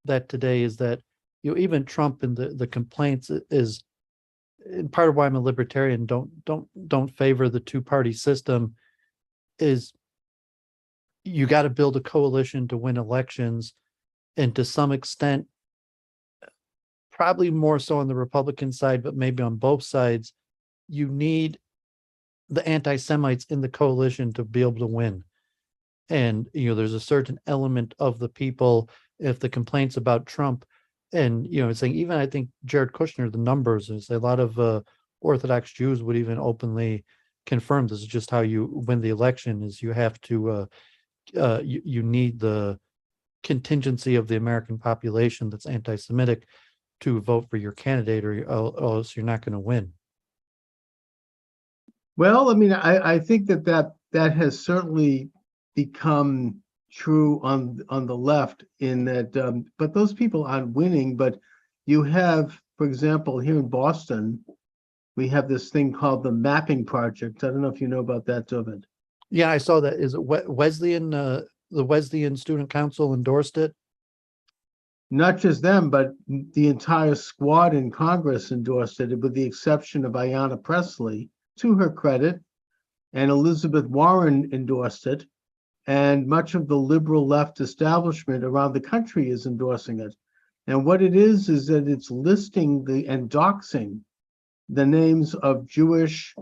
that today is that even Trump and the complaints is, and part of why I'm a libertarian, don't favor the two-party system, is you got to build a coalition to win elections, and to some extent, probably more so on the Republican side, but maybe on both sides, you need the anti-Semites in the coalition to be able to win. And there's a certain element of the people, if the complaints about Trump, and saying, even I think Jared Kushner, the numbers is a lot of Orthodox Jews would even openly confirm this is just how you win the election, is you have to you need the contingency of the American population that's anti-Semitic to vote for your candidate, or else you're not going to win. Well, I mean, I think that has certainly become true on the left, in that, but those people aren't winning. But you have, for example, here in Boston, we have this thing called the Mapping Project. I don't know if you know about that, David. Yeah, I saw that. Is it Wesleyan? The Wesleyan Student Council endorsed it. Not just them, but the entire squad in Congress endorsed it, with the exception of Ayanna Pressley, to her credit, and Elizabeth Warren endorsed it, and much of the liberal left establishment around the country is endorsing it. And what it is that it's listing and doxing the names of Jewish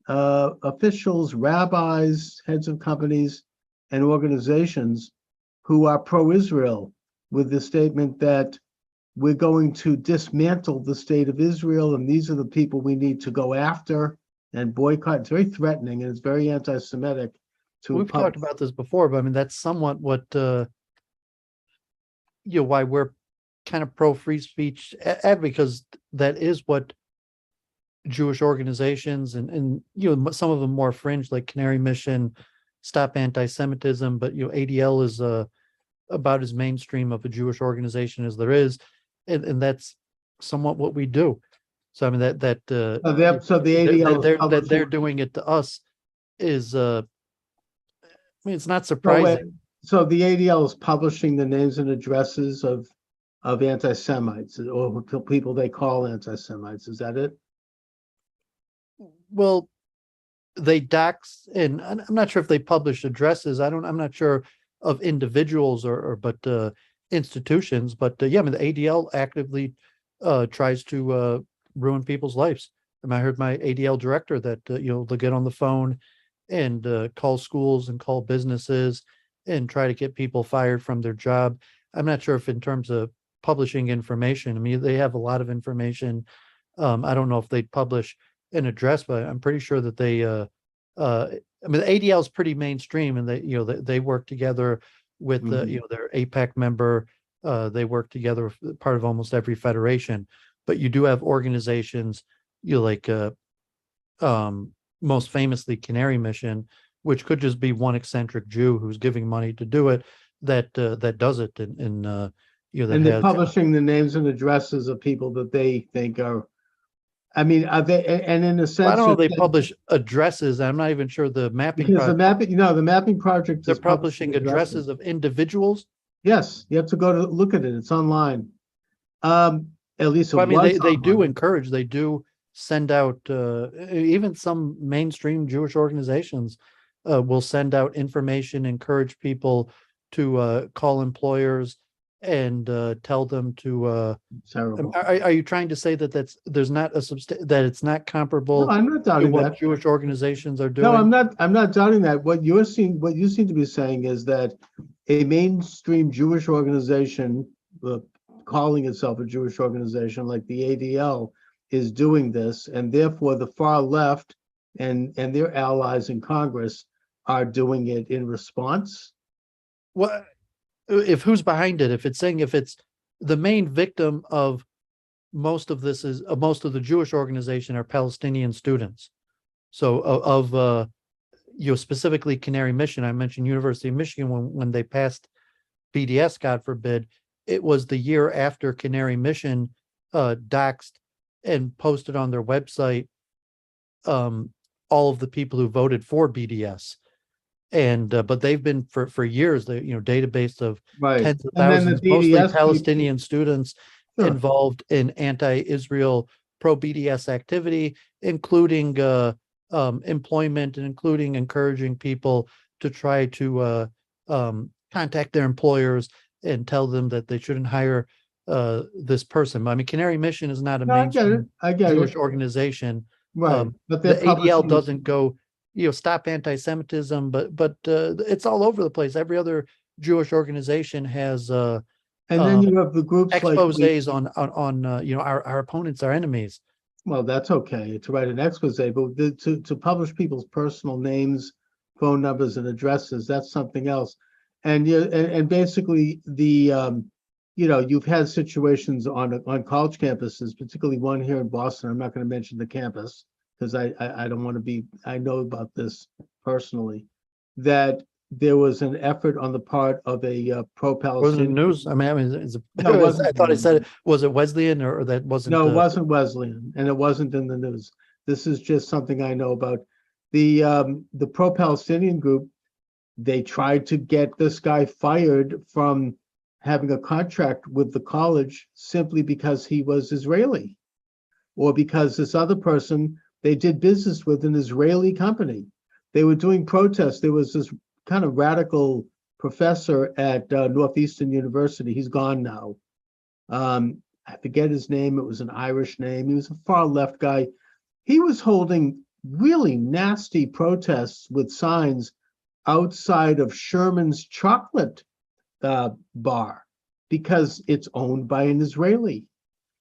officials, rabbis, heads of companies, and organizations who are pro-Israel, with the statement that we're going to dismantle the state of Israel, and these are the people we need to go after and boycott. It's very threatening, and it's very anti-Semitic. We've talked about this before, but I mean, that's somewhat what why we're kind of pro free speech, because that is what Jewish organizations and some of them more fringe, like Canary Mission, Stop Anti-Semitism, but ADL is about as mainstream of a Jewish organization as there is, and that's somewhat what we do. So I mean that the ADL that they're doing it to us is I mean, it's not surprising. So the ADL is publishing the names and addresses of anti-Semites, or people they call anti-Semites. Is that it? Well, they dox, and I'm not sure if they publish addresses. I'm not sure of individuals but institutions. But yeah, I mean, the ADL actively tries to ruin people's lives. And I heard my ADL director that they'll get on the phone and call schools and call businesses and try to get people fired from their job. I'm not sure if in terms of publishing information, I mean, they have a lot of information. I don't know if they'd publish an address, but I'm pretty sure that they I mean, the ADL is pretty mainstream, and they work together with their APEC member. They work together, part of almost every federation. But you do have organizations, like most famously Canary Mission, which could just be one eccentric Jew who's giving money to do it, that does it, and they're publishing the names and addresses of people that they think are. I mean, are they? And in a sense, I don't know. They publish addresses. I'm not even sure the mapping. Because the mapping project. They're publishing addresses of individuals. Yes, you have to go to look at it. It's online. At least I mean, they do encourage. They do send out. Even some mainstream Jewish organizations will send out information, encourage people to call employers and tell them to. Terrible. Are you trying to say that there's not that it's not comparable? No, I'm not doubting what that Jewish organizations are doing. No, I'm not doubting that. What you seem to be saying is that a mainstream Jewish organization, calling itself a Jewish organization like the ADL, is doing this, and therefore the far left and their allies in Congress are doing it in response. Well, if who's behind it, if it's the main victim of most of this is most of the Jewish organization are Palestinian students. So of specifically Canary Mission, I mentioned University of Michigan when they passed BDS, God forbid, it was the year after Canary Mission doxed and posted on their website all of the people who voted for BDS. And but they've been for years, the database of Right. tens of And then the thousands, mostly BDS people, Palestinian students sure. involved in anti-Israel pro-BDS activity, including employment and including encouraging people to try to contact their employers and tell them that they shouldn't hire this person. I mean, Canary Mission is not a No, I get it. mainstream I get Jewish it. organization. Right. But they're The ADL publishing. doesn't go, stop anti-Semitism, but it's all over the place. Every other Jewish organization has And then um, you have the groups like exposés on our opponents, our enemies. well, that's okay to write an expose, but to publish people's personal names, phone numbers, and addresses, that's something else. And and basically you've had situations on college campuses, particularly one here in Boston. I'm not going to mention the campus because I don't want to be. I know about this personally, that there was an effort on the part of a Wasn't pro-Palestinian. news? I mean, No, it I wasn't. thought I said it. Was it Wesleyan or that wasn't? No, it wasn't Wesleyan, and it wasn't in the news. This is just something I know about. The pro-Palestinian group, they tried to get this guy fired from having a contract with the college simply because he was Israeli, or because this other person they did business with an Israeli company. They were doing protests. There was this kind of radical professor at Northeastern University. He's gone now. I forget his name. It was an Irish name. He was a far left guy. He was holding really nasty protests with signs outside of Sherman's chocolate bar because it's owned by an Israeli.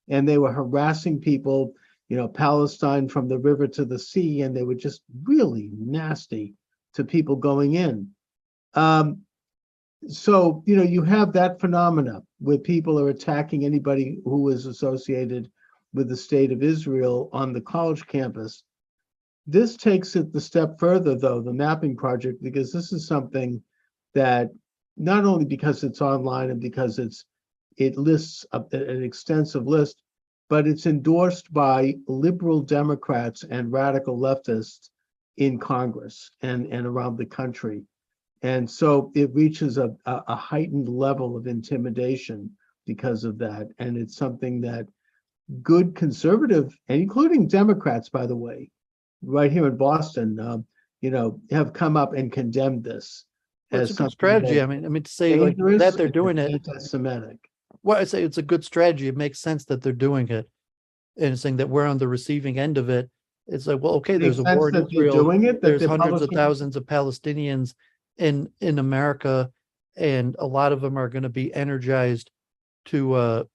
And they were harassing people, Palestine from the river to the sea, and they were just really nasty to people going in. So, you have that phenomena where people are attacking anybody who is associated with the state of Israel on the college campus. This takes it the step further, though, the mapping project, because this is something that not only because it's online and because it lists an extensive list, but it's endorsed by liberal Democrats and radical leftists in Congress and around the country. And so it reaches a heightened level of intimidation because of that. And it's something that good conservative, and including Democrats, by the way, right here in Boston, have come up and condemned this Well, it's as a good something strategy. that's I mean, to say like dangerous that they're and doing it. anti-Semitic. Well, I say it's a good strategy. It makes sense that they're doing it, and saying that we're on the receiving end of it. It's like, well, okay, there's Makes a sense war in that they're Israel. doing it, that There's they're hundreds of publishing. thousands of Palestinians in America, and a lot of them are going to be energized to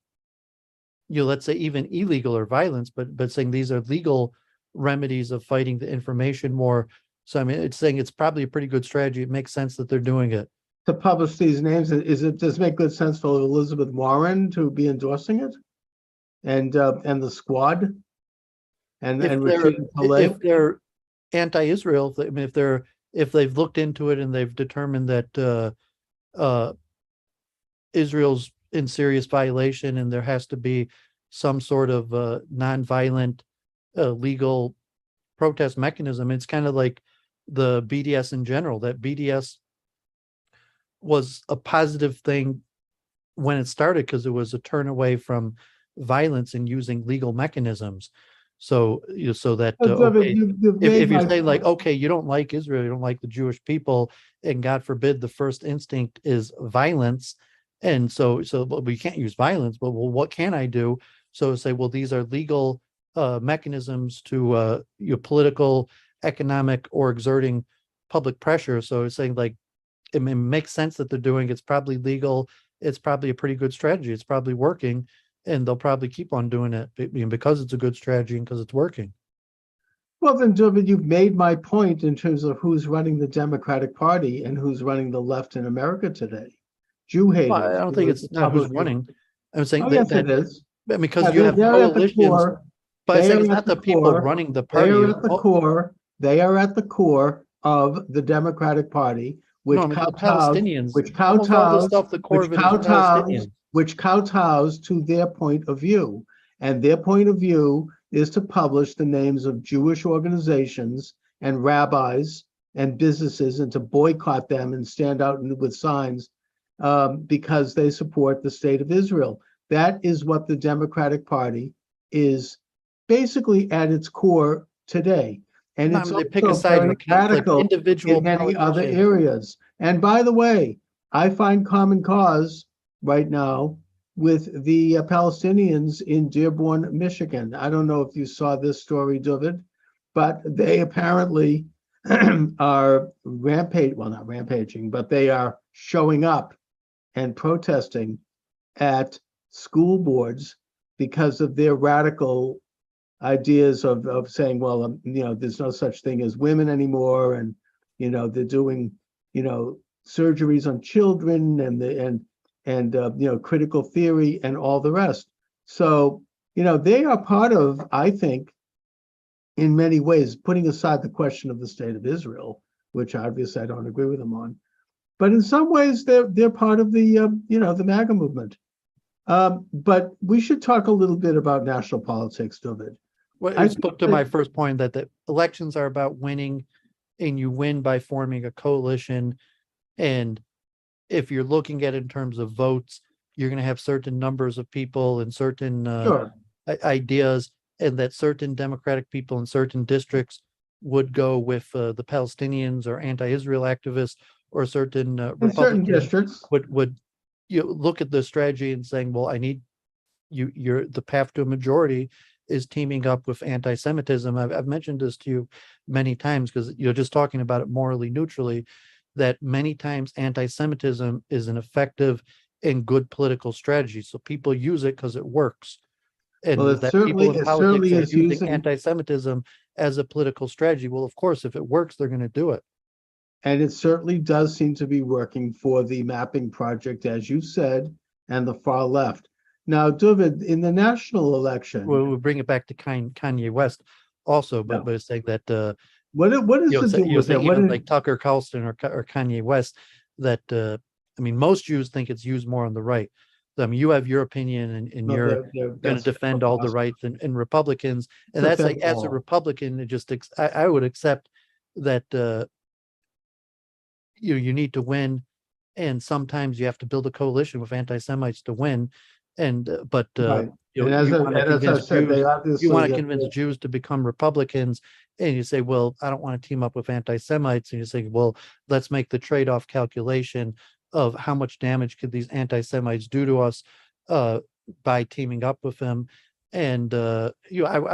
let's say even illegal or violence, but saying these are legal remedies of fighting the information war. So I mean, it's saying it's probably a pretty good strategy. It makes sense that they're doing it. To publish these names, does it make good sense for Elizabeth Warren to be endorsing it, and the squad, and If they're Rashid Tlaib? if they're anti-Israel, I mean, if they've looked into it and they've determined that uh, Israel's in serious violation and there has to be some sort of nonviolent legal protest mechanism, it's kind of like the BDS in general. That BDS was a positive thing when it started because it was a turn away from violence and using legal mechanisms. So so that okay, You've if made you're my saying like, point. okay, you don't like Israel, you don't like the Jewish people, and God forbid the first instinct is violence, and so but we can't use violence, but well, what can I do? So say, well, these are legal mechanisms to political, economic, or exerting public pressure. So it's saying like it makes sense that they're doing. It's probably legal. It's probably a pretty good strategy. It's probably working, and they'll probably keep on doing it because it's a good strategy and because it's working. Well, then, David, you've made my point in terms of who's running the Democratic Party and who's running the left in America today. Jew Well, I haters. don't think it's not who's running. I'm saying Oh, yes, it that is. because Yeah, you have they're at the coalitions, core. but I'm They saying are it's at not the the people core. running the They party. are at the core. They are at the core of the Democratic Party, No, which I mean, the kowtows, Palestinians, which almost all the kowtows, stuff, the core which of it is kowtows, Palestinians. which kowtows to their point of view. And their point of view is to publish the names of Jewish organizations and rabbis and businesses and to boycott them and stand out with signs because they support the state of Israel. That is what the Democratic Party is basically at its core today. And No, I it's mean, they pick a also side in very a conflict, radical individual in many other politicians. areas. And by the way, I find common cause right now with the Palestinians in Dearborn, Michigan. I don't know if you saw this story, David, but they apparently are not rampaging, but they are showing up and protesting at school boards because of their radical ideas of saying, well, there's no such thing as women anymore, and they're doing surgeries on children and critical theory and all the rest. So they are part of, I think, in many ways, putting aside the question of the state of Israel, which obviously I don't agree with them on, but in some ways they're part of the the MAGA movement. But we should talk a little bit about national politics, David. Well, I it think spoke to my first point that the elections are about winning, and you win by forming a coalition. And if you're looking at it in terms of votes, you're going to have certain numbers of people and certain sure. ideas, and that certain Democratic people in certain districts would go with the Palestinians or anti-Israel activists, or certain In certain Republicans districts, would look at the strategy and saying, well, I need you're the path to a majority is teaming up with anti-Semitism. I've mentioned this to you many times because you're just talking about it morally neutrally, that many times anti-Semitism is an effective and good political strategy. So people use it because it works. well, And it that people in politics certainly are is using using, anti-Semitism as a political strategy. Well, of course, if it works, they're going to do it. and it certainly does seem to be working for the mapping project, as you said, and the far left. Now, David, in the national election, We'll bring it back to Kanye West also, yeah. but it's saying that What is the deal with say that? What even is, like Tucker Carlson or Kanye West, that I mean, most Jews think it's used more on the right. I mean, you have your opinion, and no, you're going to that's defend all the rights and Republicans, and that's like, as a Republican, it just I would accept that you need to win, and sometimes you have to build a coalition with anti-Semites to win, and but right. you And as want to I convince said, they Jews, you want obviously to convince Jews to become Republicans, and you say, well, I don't want to team up with anti-Semites, and you say, well, let's make the trade-off calculation of how much damage could these anti-Semites do to us by teaming up with them. And I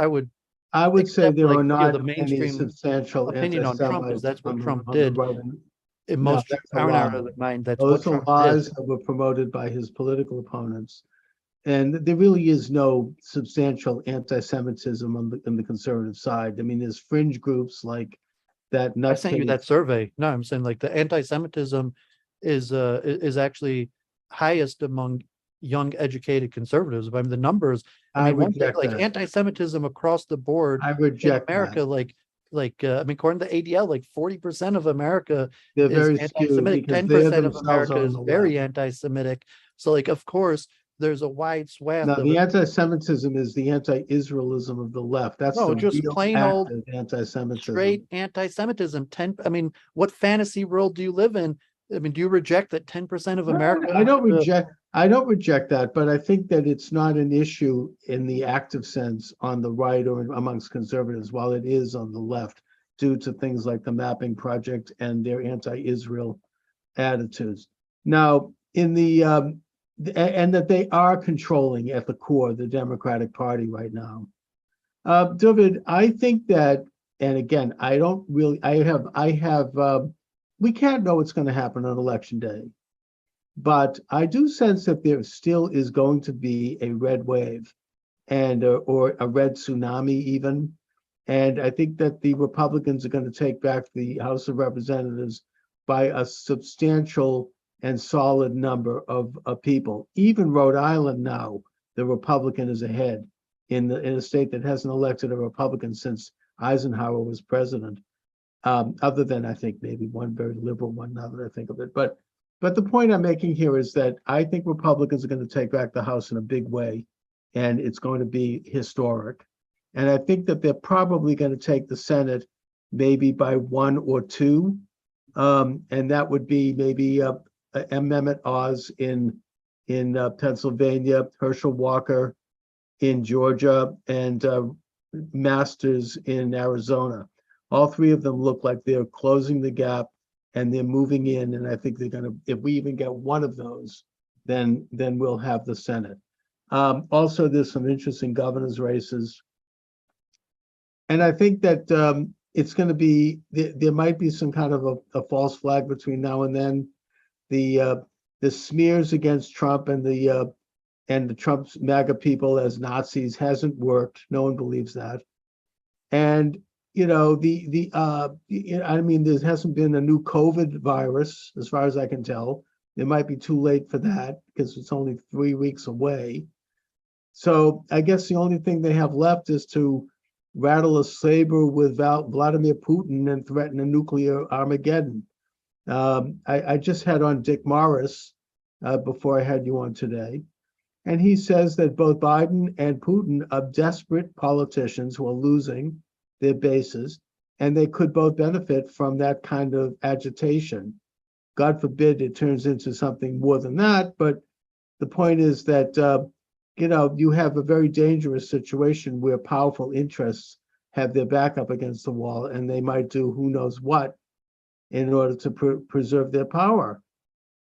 would say accept, there like, are not the any mainstream substantial opinion on Trump is anti-Semites that's what on Trump the did. right. And No, most Jews that's a aren't out lie. of their mind. That's what Those are Trump did. lies that were promoted by his political opponents. And there really is no substantial anti-Semitism in the conservative side. I mean, there's fringe groups like that I sent you nutcase. that survey. No, I'm saying, like, the anti-Semitism is actually highest among young educated conservatives. I mean, the numbers, I I mean, one thing, reject like, that. anti-Semitism across the board I in reject America, that. I mean, according to ADL, like 40% of America They're is very skewed anti-Semitic, because they 10% of themselves America are on is the very left. anti-Semitic. So, like, of course, there's a wide swath Now, of the it. anti-Semitism is the anti-Israelism of the left. That's No, the just real plain old active anti-Semitism. straight anti-Semitism. I mean, what fantasy world do you live in? I mean, do you reject that 10% of America? I don't reject that, but I think that it's not an issue in the active sense on the right or amongst conservatives, while it is on the left, due to things like the mapping project and their anti-Israel attitudes. Now, and that they are controlling at the core the Democratic Party right now. David, I think that, and again, we can't know what's going to happen on election day, but I do sense that there still is going to be a red wave and or a red tsunami even. And I think that the Republicans are going to take back the House of Representatives by a substantial and solid number of people. Even Rhode Island now, the Republican is ahead in a state that hasn't elected a Republican since Eisenhower was president. Other than, I think, maybe one very liberal one, now that I think of it. But the point I'm making here is that I think Republicans are going to take back the House in a big way, and it's going to be historic. And I think that they're probably going to take the Senate maybe by 1 or 2. And that would be maybe Mehmet Oz in Pennsylvania, Herschel Walker in Georgia, and Masters in Arizona. All three of them look like they're closing the gap and they're moving in. And I think they're going to, if we even get one of those, then we'll have the Senate. Also, there's some interesting governor's races. And I think that it's going to be, there might be some kind of a false flag between now and then. The smears against Trump and the Trump's MAGA people as Nazis hasn't worked. No one believes that. And I mean, there hasn't been a new COVID virus, as far as I can tell. It might be too late for that because it's only 3 weeks away. So I guess the only thing they have left is to rattle a saber with Vladimir Putin and threaten a nuclear Armageddon. I just had on Dick Morris before I had you on today. And he says that both Biden and Putin are desperate politicians who are losing their bases, and they could both benefit from that kind of agitation. God forbid it turns into something more than that, but the point is that, you have a very dangerous situation where powerful interests have their back up against the wall, and they might do who knows what in order to preserve their power.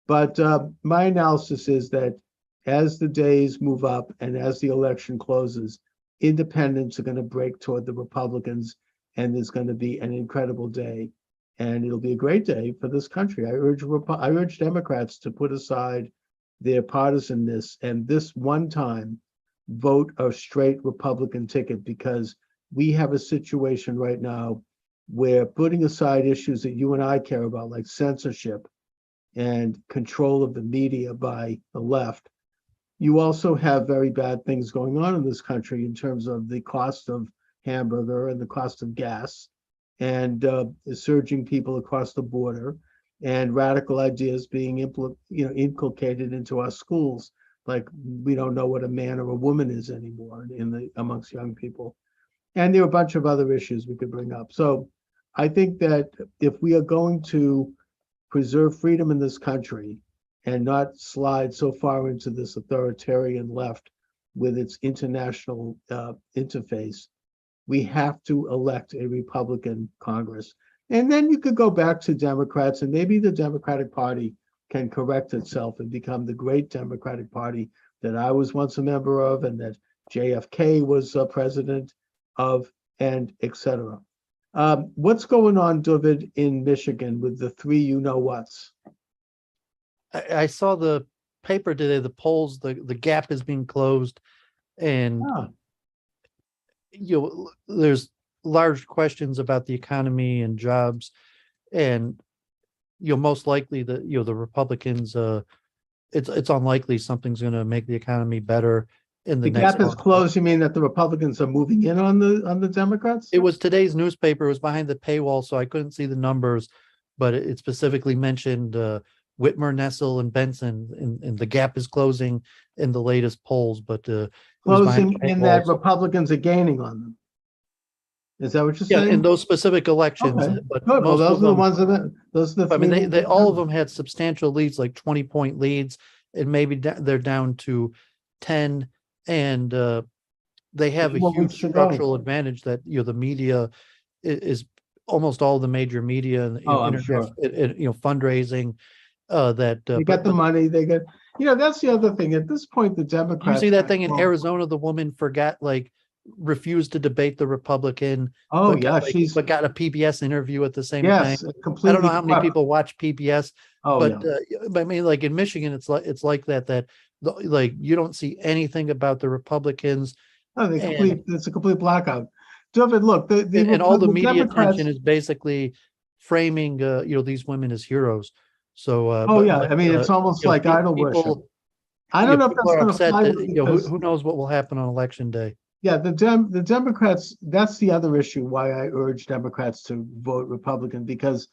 But my analysis is that as the days move up and as the election closes, independents are going to break toward the Republicans, and there's going to be an incredible day, and it'll be a great day for this country. I urge Democrats to put aside their partisanness and this one time vote a straight Republican ticket, because we have a situation right now where, putting aside issues that you and I care about, like censorship and control of the media by the left, you also have very bad things going on in this country in terms of the cost of hamburger and the cost of gas, and surging people across the border, and radical ideas being inculcated into our schools, like we don't know what a man or a woman is anymore amongst young people. And there are a bunch of other issues we could bring up. So I think that if we are going to preserve freedom in this country and not slide so far into this authoritarian left with its international interface, we have to elect a Republican Congress. And then you could go back to Democrats, and maybe the Democratic Party can correct itself and become the great Democratic Party that I was once a member of, and that JFK was president of, and etc. What's going on, David, in Michigan with the three you-know-whats? I saw the paper today, the polls, the gap is being closed, and there's large questions about the economy and jobs, and most likely the Republicans, it's unlikely something's going to make the economy better in the next gap is month. closed. You mean that the Republicans are moving in on the Democrats? It was today's newspaper. It was behind the paywall, so I couldn't see the numbers, but it specifically mentioned Whitmer, Nessel, and Benson, and the gap is closing in the latest polls. But closing in that Republicans are gaining on them. Is that what you're saying? Yeah, in those specific elections. Okay. But good. Well, those are the ones those are the. I mean, they all of them had substantial leads, like 20-point leads, and maybe they're down to 10, and they have a huge structural advantage that the media is almost all the major media and internet, sure. Fundraising. That they got the money. They get. That's the other thing. At this point, the Democrats. You see that thing in Arizona? The woman refused to debate the Republican. Oh, but yeah, but got a PBS interview at the same yes, time. Completely. I don't know how many people watch PBS. Oh, but I mean, like in Michigan, it's like that you don't see anything about the Republicans. Oh, it's a complete blackout. David, look, and all the media Democrats... attention is basically framing these women as heroes. So I mean, it's almost like idol worship. I don't know if that's going to fly because... who knows what will happen on election day. Yeah, the Democrats, that's the other issue why I urge Democrats to vote Republican, because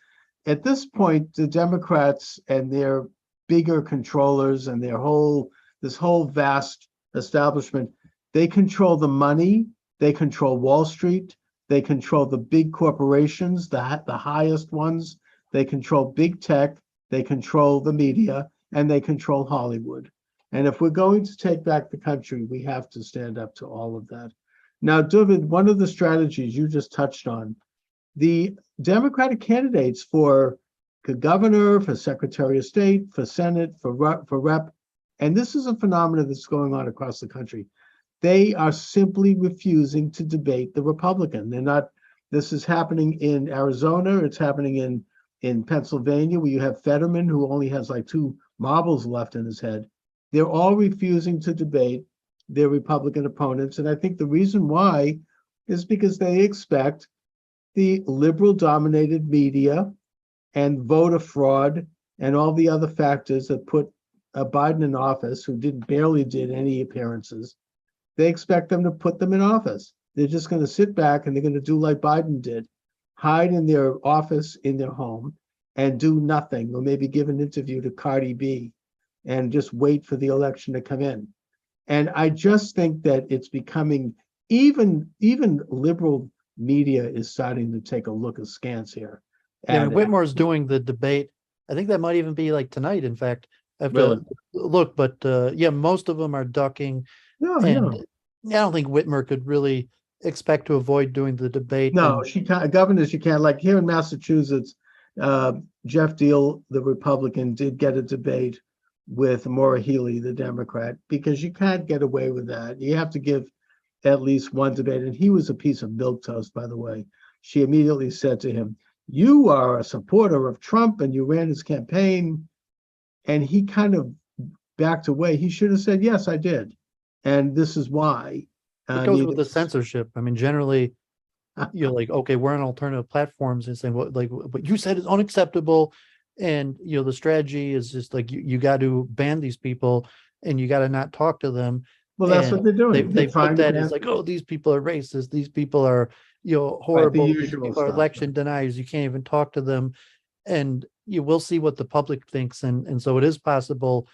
at this point, the Democrats and their bigger controllers and this whole vast establishment, they control the money, they control Wall Street, They control the big corporations, the highest ones. They control big tech. They control the media, and they control Hollywood. And if we're going to take back the country, we have to stand up to all of that. Now, David, one of the strategies you just touched on, the Democratic candidates for governor, for Secretary of State, for Senate, for rep, and this is a phenomenon that's going on across the country. They are simply refusing to debate the Republican. They're not. This is happening in Arizona. It's happening in Pennsylvania, where you have Fetterman, who only has like 2 marbles left in his head. They're all refusing to debate their Republican opponents. And I think the reason why is because they expect the liberal-dominated media and voter fraud and all the other factors that put Biden in office, who barely did any appearances, they expect them to put them in office. They're just going to sit back and they're going to do like Biden did, hide in their office, in their home, and do nothing, or maybe give an interview to Cardi B and just wait for the election to come in. And I just think that it's becoming, even liberal media is starting to take a look askance here. Yeah, I mean, Whitmore's doing the debate. I think that might even be like tonight, in fact. I have to look, but yeah, most of them are ducking. And I don't think Whitmer could really expect to avoid doing the debate. No, she can't. Governors, you can't. Like here in Massachusetts, Jeff Deal, the Republican, did get a debate with Maura Healey, the Democrat, because you can't get away with that. You have to give at least one debate. And he was a piece of milquetoast, by the way. She immediately said to him, "You are a supporter of Trump and you ran his campaign." And he kind of backed away. He should have said, "Yes, I did. And this is why." It goes with the censorship. I mean, generally, you're like, okay, we're on alternative platforms and saying, what you said is unacceptable. And, the strategy is just like, you got to ban these people and you got to not talk to them. Well, that's what they're doing. They put that as like, oh, these people are racist. These people are, horrible. These people are election deniers. You can't even talk to them. And you will see what the public thinks. And so it is possible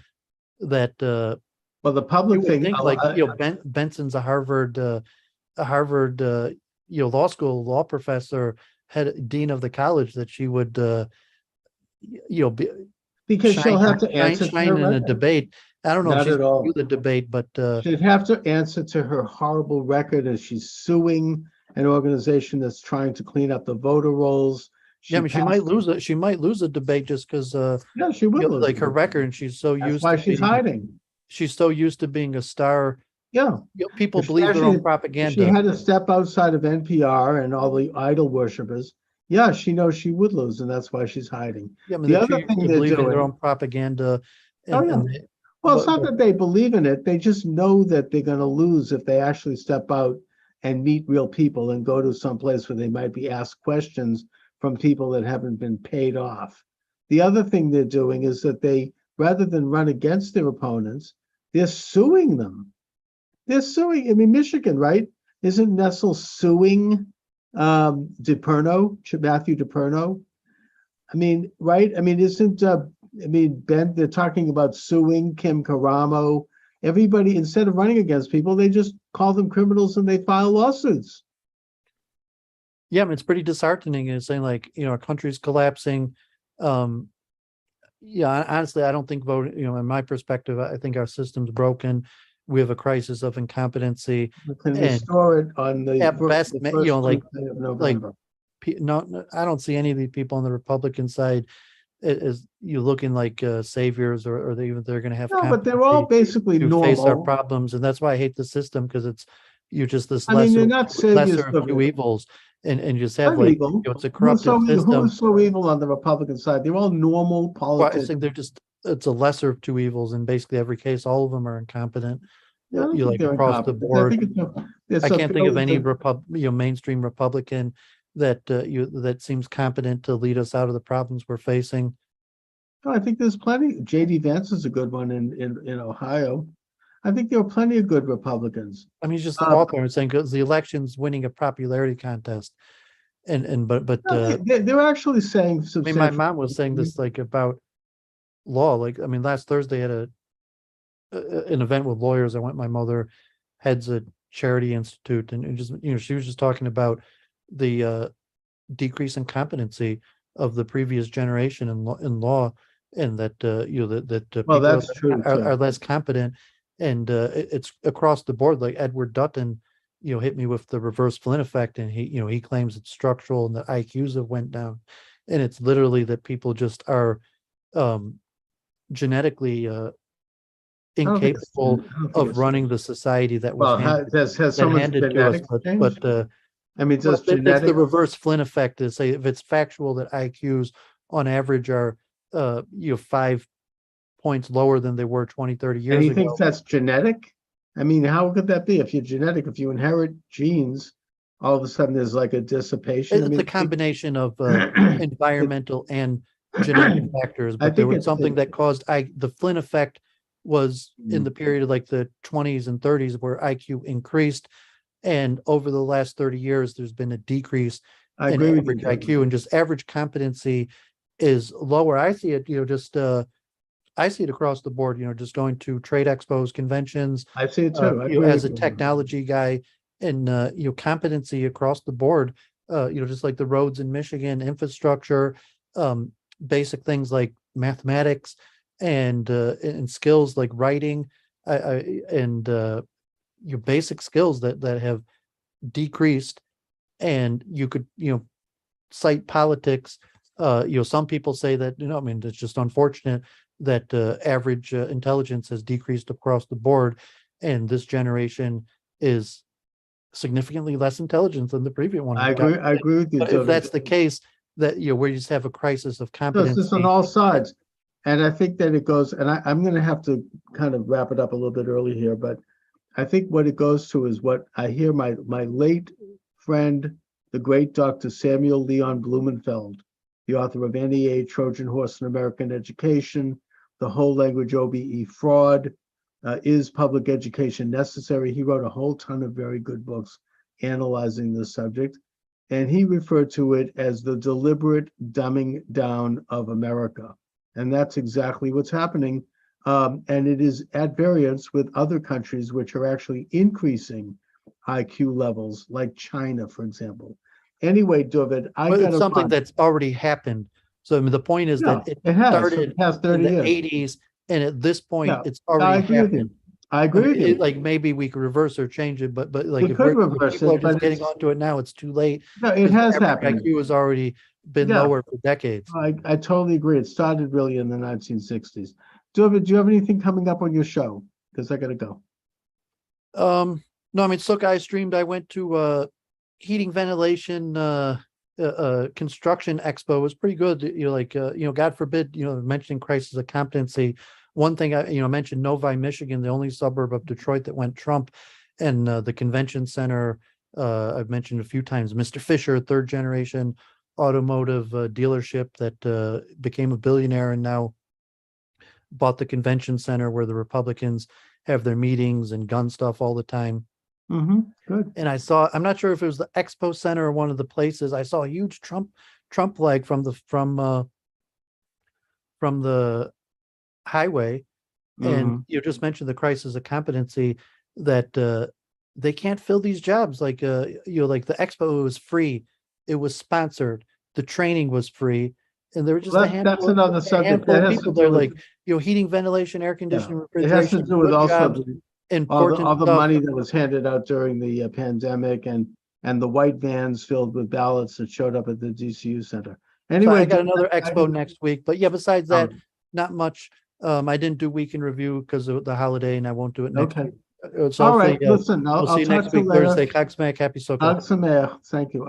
that, well, the public thing, Benson's a Harvard, law school law professor, dean of the college, that she would, because she'll have to answer in a debate. I don't know if she's going to do the debate, but she'd have to answer to her horrible record as she's suing an organization that's trying to clean up the voter rolls. She might lose it. She might lose a debate just because, she will lose like her record, and she's so used. That's why she's hiding. She's so used to being a star. Yeah. People believe their own propaganda. She had to step outside of NPR and all the idol worshippers. Yeah, she knows she would lose, and that's why she's hiding. Yeah, I mean, the other thing they're doing, their own propaganda. Well, it's not that they believe in it. They just know that they're going to lose if they actually step out and meet real people and go to some place where they might be asked questions from people that haven't been paid off. The other thing they're doing is that they, rather than run against their opponents, they're suing them. They're suing. I mean, Michigan, right? Isn't Nessel suing Matthew DePerno? I mean, right? I mean, Ben, they're talking about suing Kim Karamo. Everybody, instead of running against people, they just call them criminals and they file lawsuits. Yeah, I mean, it's pretty disheartening. It's saying like, our country's collapsing. Yeah, honestly, I don't think voting, in my perspective, I think our system's broken. We have a crisis of incompetency. We can restore it on the at best, the first Tuesday of November. No, I don't see any of these people on the Republican side as you looking like saviors, or they're going to have. No, but they're all basically normal. Face our problems, and that's why I hate the system, because you're just this. I mean, they're not saviors of two evils, and you just have like it's a corrupted system. Who's so evil on the Republican side? They're all normal politics. Well, I think it's a lesser of two evils in basically every case. All of them are incompetent. You like across the board. I can't think of any mainstream Republican that seems competent to lead us out of the problems we're facing. I think there's plenty. J.D. Vance is a good one in Ohio. I think there are plenty of good Republicans. I mean, he's just awful. I'm saying because the election's winning a popularity contest, but they're actually saying. I mean, my mom was saying this like about law. Like, I mean, last Thursday I had an event with lawyers. I went. My mother heads a charity institute, and just she was just talking about the decrease in competency of the previous generation in law, and that Well, people that's true are too. less competent, and it's across the board. Like Edward Dutton, hit me with the reverse Flynn effect, and he claims it's structural and the IQs have went down, and it's literally that people just are um, genetically I don't think it's, incapable I don't think of it's, running the society that was well, has that someone's handed to us. genetics changed? But I mean, well, does it's the genetics, reverse Flynn effect. To say if it's factual that IQs on average are 5 points lower than they were 20, 30 and years he thinks ago. that's genetic? I mean, how could that be? If you're genetic, if you inherit genes, all of a sudden there's like a dissipation. I It's a mean, combination of it, environmental and genetic factors, I but there think was it's something that caused the Flynn effect was in mm, the period of like the 20s and 30s where IQ increased. And over the last 30 years, there's been a decrease I in agree with you, average David. IQ, and just average competency is lower. I see it, I see it across the board, just going to trade expos, conventions, I see it too. I agree as with a you. technology guy, and competency across the board, just like the roads in Michigan, infrastructure, um, basic things like mathematics and skills like writing, and your basic skills that have decreased. And you could, cite politics. Some people say that, I mean, it's just unfortunate that average intelligence has decreased across the board, and this generation is significantly less intelligent than the previous one. I God agree. I forbid. agree with you, But if David. that's the case, that where you just have a crisis of So it's just on competency. all sides. And I think that it goes, and I'm going to have to kind of wrap it up a little bit early here, but I think what it goes to is what I hear my late friend, the great Dr. Samuel Leon Blumenfeld, the author of NEA, Trojan Horse in American Education, The Whole Language OBE Fraud, Is Public Education Necessary? He wrote a whole ton of very good books analyzing this subject. And he referred to it as the deliberate dumbing down of America. And that's exactly what's happening. And it is at variance with other countries which are actually increasing IQ levels, like China, for example. Anyway, David, I But got it's to something run. that's already happened. So I mean, the point is Yeah, that it it has for the started past in 30 the years. 80s, and at this point, Yeah, it's I already agree with you. happened. I I agree mean, with you. like maybe we could reverse or change it, but like We could if reverse people are it, just but getting it's, onto it now, it's too late no, it because the has average happened. IQ has already been Yeah, lower for decades. I totally agree. It started really in the 1960s. David, do you have anything coming up on your show? Because I got to go. No, I mean, look, I streamed. I went to heating, ventilation, construction expo. It was pretty good. Like God forbid, mentioning crisis of competency. One thing I mentioned Novi, Michigan, the only suburb of Detroit that went Trump, and the convention center. I've mentioned a few times, Mr. Fisher, third generation automotive dealership that became a billionaire and now bought the convention center where the Republicans have their meetings and gun stuff all the time. Good. And I'm not sure if it was the Expo Center or one of the places. I saw a huge Trump flag from the highway. And hmm you just mentioned the crisis of competency that they can't fill these jobs. Like like the expo was free, it was sponsored, the training was free, and there were just That's another a subject handful that of has to people do there, with, like heating, ventilation, air yeah, conditioning, it has to refrigeration, do with good also jobs, all important the stuff. money that was handed out during the pandemic and the white vans filled with ballots that showed up at the DCU center. So I Anyway, got another I expo gotta, next week, but yeah, besides that, um, not much. I didn't do weekend review because of the holiday, and I won't do it next okay. week. So All right. hopefully, Listen, we'll I'll see you talk next to you week, later. Thursday. Chag Smack, happy Sukkot. Hag Sameach. Thank you.